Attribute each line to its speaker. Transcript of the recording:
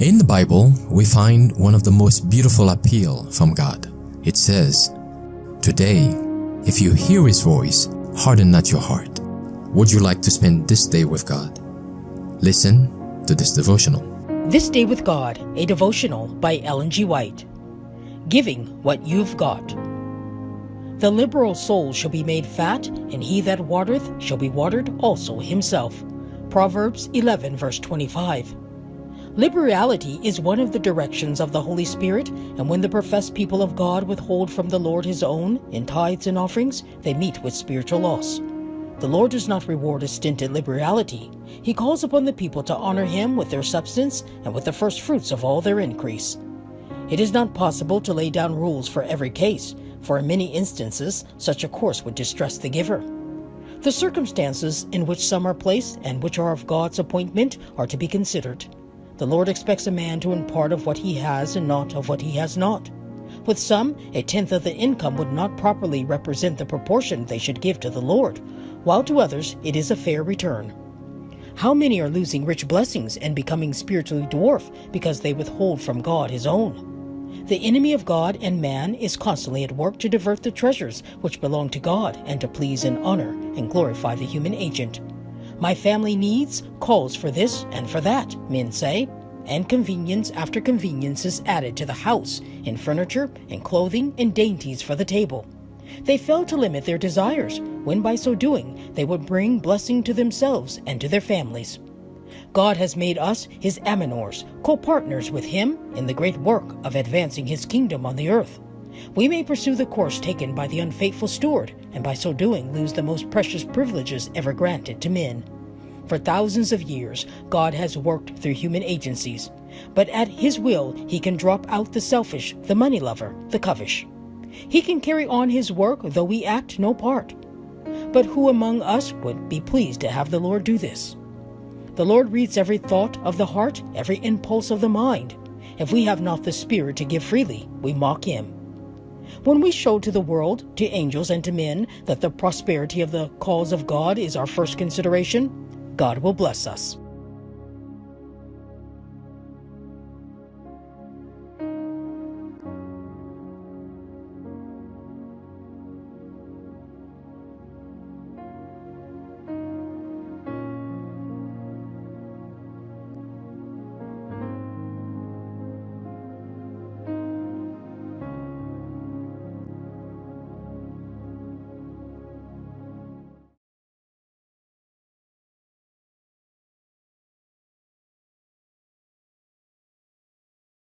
Speaker 1: In the Bible, we find one of the most beautiful appeal from God. It says, "Today, if you hear His voice, harden not your heart." Would you like to spend this day with God? Listen to this devotional.
Speaker 2: This Day with God, a devotional by Ellen G. White. Giving what you've got. The liberal soul shall be made fat, and he that watereth shall be watered also himself. Proverbs 11, verse 25. Liberality is one of the directions of the Holy Spirit, and when the professed people of God withhold from the Lord His own in tithes and offerings, they meet with spiritual loss. The Lord does not reward a stinted liberality. He calls upon the people to honor Him with their substance and with the first fruits of all their increase. It is not possible to lay down rules for every case, for in many instances such a course would distress the giver. The circumstances in which some are placed and which are of God's appointment are to be considered. The Lord expects a man to impart of what he has and not of what he has not. With some, a tenth of the income would not properly represent the proportion they should give to the Lord, while to others it is a fair return. How many are losing rich blessings and becoming spiritually dwarfed because they withhold from God His own? The enemy of God and man is constantly at work to divert the treasures which belong to God and to please and honor and glorify the human agent. My family needs calls for this and for that, men say, and convenience after convenience is added to the house in furniture and clothing and dainties for the table. They fail to limit their desires, when by so doing they would bring blessing to themselves and to their families. God has made us His Aminors, co-partners with Him in the great work of advancing His kingdom on the earth. We may pursue the course taken by the unfaithful steward, and by so doing lose the most precious privileges ever granted to men. For thousands of years, God has worked through human agencies, but at His will He can drop out the selfish, the money lover, the covetous. He can carry on His work though we act no part. But who among us would be pleased to have the Lord do this? The Lord reads every thought of the heart, every impulse of the mind. If we have not the Spirit to give freely, we mock Him. When we show to the world, to angels and to men, that the prosperity of the cause of God is our first consideration, God will bless us.